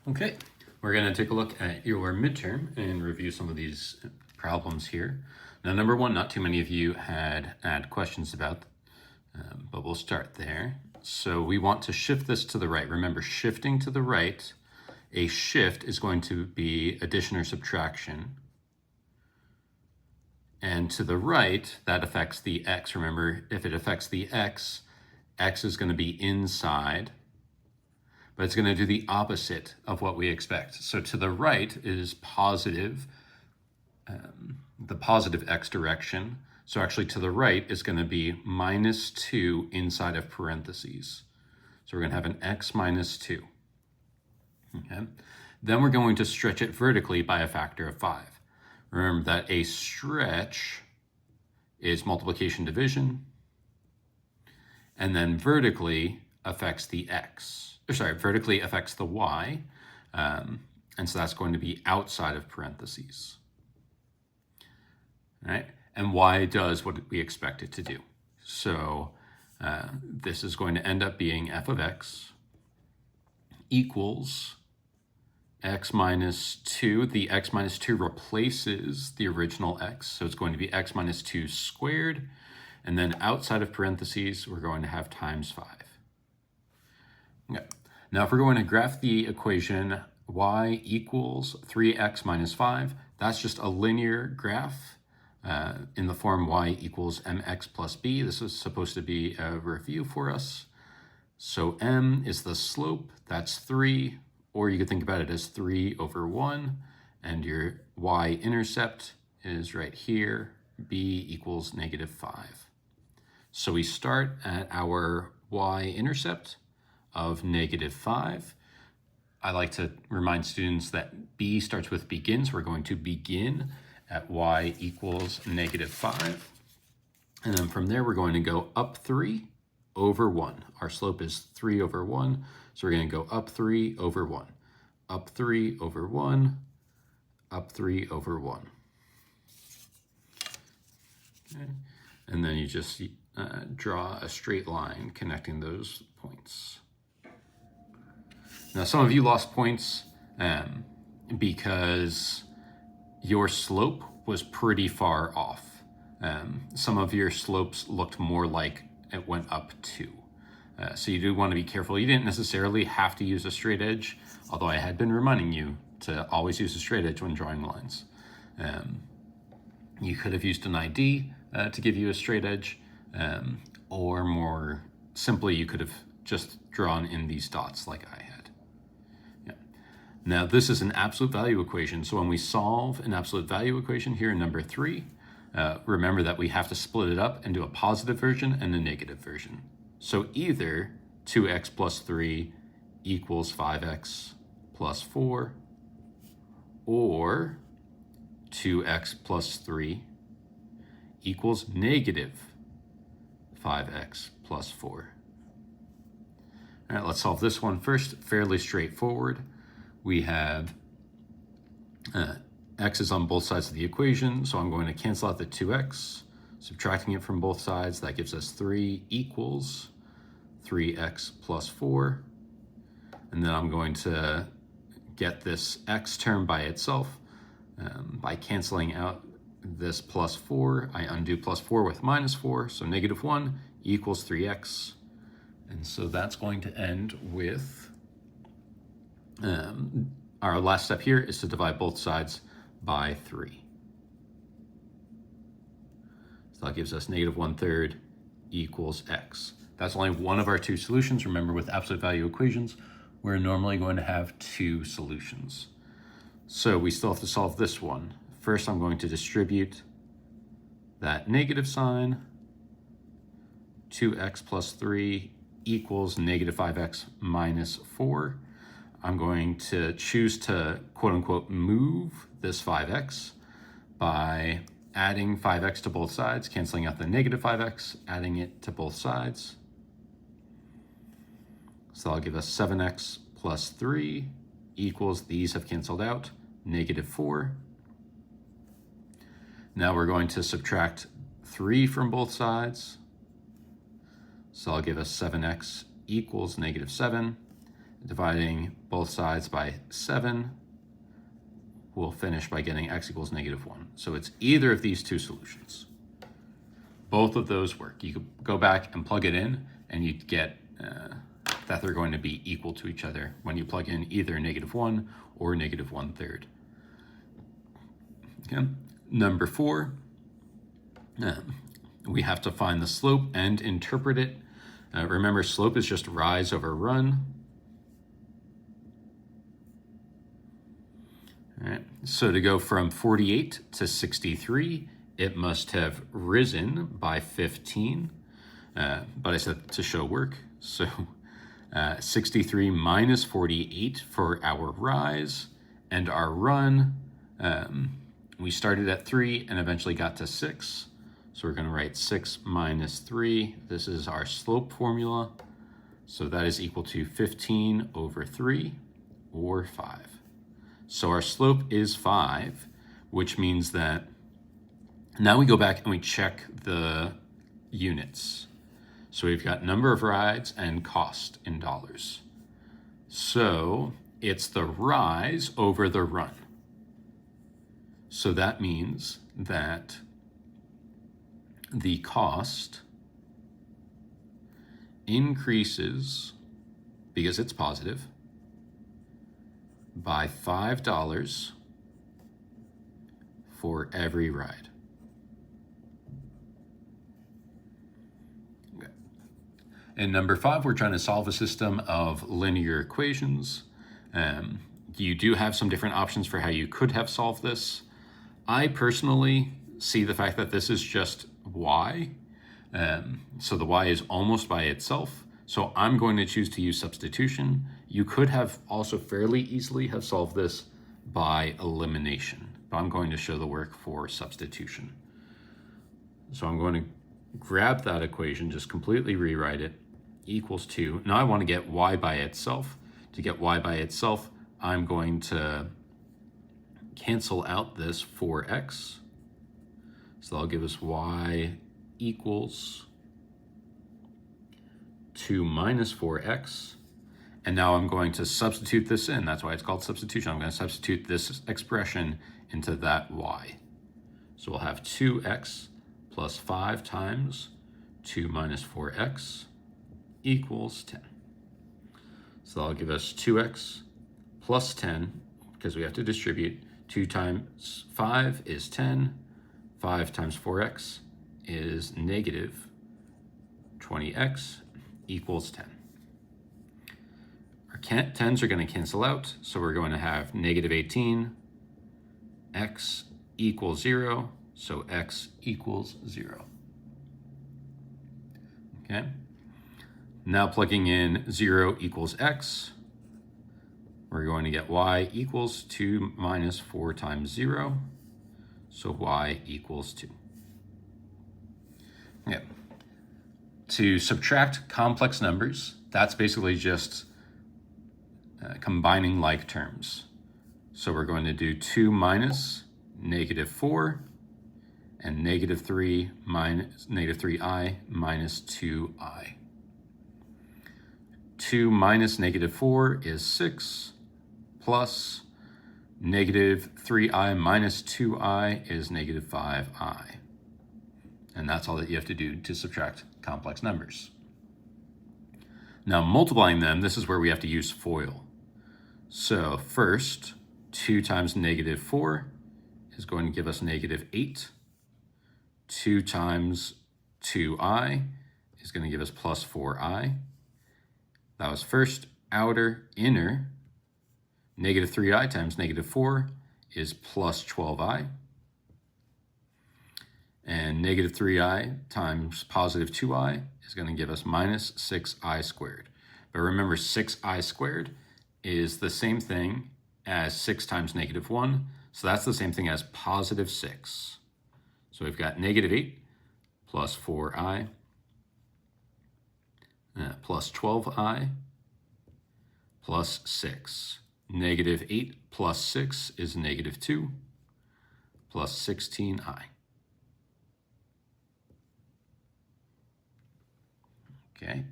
Okay, we're going to take a look at your midterm and review some of these problems here. Now, number one, not too many of you had questions about, but we'll start there. So we want to shift this to the right. Remember, shifting to the right, a shift is going to be addition or subtraction. And to the right, that affects the x. Remember, if it affects the x, x is going to be inside, but it's going to do the opposite of what we expect. So to the right is positive, the positive x direction. So actually to the right is going to be -2 inside of parentheses. So we're going to have an x minus 2. Okay. Then we're going to stretch it vertically by a factor of 5. Remember that a stretch is multiplication division, and then vertically affects the x. Vertically affects the y, and so that's going to be outside of parentheses. All right, and y does what we expect it to do. So this is going to end up being f of x equals x minus 2. The x minus 2 replaces the original x, so it's going to be x minus 2 squared, and then outside of parentheses, we're going to have times 5. Okay. Now, if we're going to graph the equation y equals 3x minus 5, that's just a linear graph in the form y equals mx plus b. This is supposed to be a review for us. So m is the slope, that's 3, or you could think about it as 3 over 1, and your y-intercept is right here, b equals -5. So we start at our y-intercept of -5. I like to remind students that b starts with begin, so we're going to begin at y equals -5. And then from there, we're going to go up 3 over 1. Our slope is 3 over 1, so we're going to go up 3 over 1, up 3 over 1, up 3 over 1. Okay. And then you just draw a straight line connecting those points. Now, some of you lost points because your slope was pretty far off. Some of your slopes looked more like it went up 2. So you do want to be careful. You didn't necessarily have to use a straight edge, although I had been reminding you to always use a straight edge when drawing lines. You could have used an ID to give you a straight edge, or more simply, you could have just drawn in these dots like I had. Yeah. Now, this is an absolute value equation. So when we solve an absolute value equation here in number 3, remember that we have to split it up into a positive version and a negative version. So either 2x plus 3 equals 5x plus 4, or 2x plus 3 equals -5x plus 4. All right, let's solve this one first. Fairly straightforward. We have x is on both sides of the equation, so I'm going to cancel out the 2x, subtracting it from both sides. That gives us 3 equals 3x plus 4. And then I'm going to get this x term by itself by canceling out this plus 4. I undo plus 4 with -4, so -1 equals 3x. And so that's going to end with, our last step here is to divide both sides by 3. So that gives us -1/3 equals x. That's only one of our 2 solutions. Remember, with absolute value equations, we're normally going to have 2 solutions. So we still have to solve this one. First, I'm going to distribute that negative sign. 2x plus 3 equals -5x minus 4. I'm going to choose to, quote unquote, move this 5x by adding 5x to both sides, canceling out the -5x, adding it to both sides. So that'll give us 7x plus 3 equals, these have canceled out, -4. Now we're going to subtract 3 from both sides. So I'll give us 7x equals -7. dividing both sides by 7, we'll finish by getting x equals -1. So it's either of these two solutions. Both of those work. You could go back and plug it in, and you'd get that they're going to be equal to each other when you plug in either -1 or -1/3. Okay. Number 4, we have to find the slope and interpret it. Remember, slope is just rise over run. All right. So to go from 48 to 63, it must have risen by 15. But I said to show work. So 63 minus 48 for our rise, and our run, we started at 3 and eventually got to 6. So we're going to write 6 minus 3. This is our slope formula. So that is equal to 15 over 3, or 5. So our slope is 5, which means that now we go back and we check the units. So we've got number of rides and cost in dollars. So it's the rise over the run. So that means that the cost increases, because it's positive, by $5 for every ride. Okay. In number 5, we're trying to solve a system of linear equations. You do have some different options for how you could have solved this. I personally see the fact that this is just y. So the y is almost by itself. So I'm going to choose to use substitution. You could have also fairly easily have solved this by elimination, but I'm going to show the work for substitution. So I'm going to grab that equation, just completely rewrite it, equals 2. Now I want to get y by itself. To get y by itself, I'm going to cancel out this 4x. So that'll give us y equals 2 minus 4x. And now I'm going to substitute this in. That's why it's called substitution. I'm going to substitute this expression into that y. So we'll have 2x plus 5 times 2 minus 4x equals 10. So that'll give us 2x plus 10, because we have to distribute. 2 times 5 is 10. 5 times 4x is negative 20x equals 10. Our 10s are going to cancel out, so we're going to have negative 18, x equals 0, so x equals 0. Okay. Now plugging in 0 equals x, we're going to get y equals 2 minus 4 times 0, so y equals 2. Okay. To subtract complex numbers, that's basically just combining like terms. So we're going to do 2 minus negative 4 and negative 3 minus negative 3i minus 2i. 2 minus negative 4 is 6, plus negative 3i minus 2i is negative 5i. And that's all that you have to do to subtract complex numbers. Now multiplying them, this is where we have to use FOIL. So first, 2 times negative 4 is going to give us negative 8. 2 times 2i is going to give us plus 4i. That was first, outer, inner. Negative 3i times negative 4 is plus 12i. And negative 3i times positive 2i is going to give us minus 6i squared. But remember, 6i squared is the same thing as 6 times negative 1. So that's the same thing as positive 6. So we've got negative 8 plus 4i plus 12i plus 6. Negative 8 plus 6 is negative 2 plus 16i. Okay.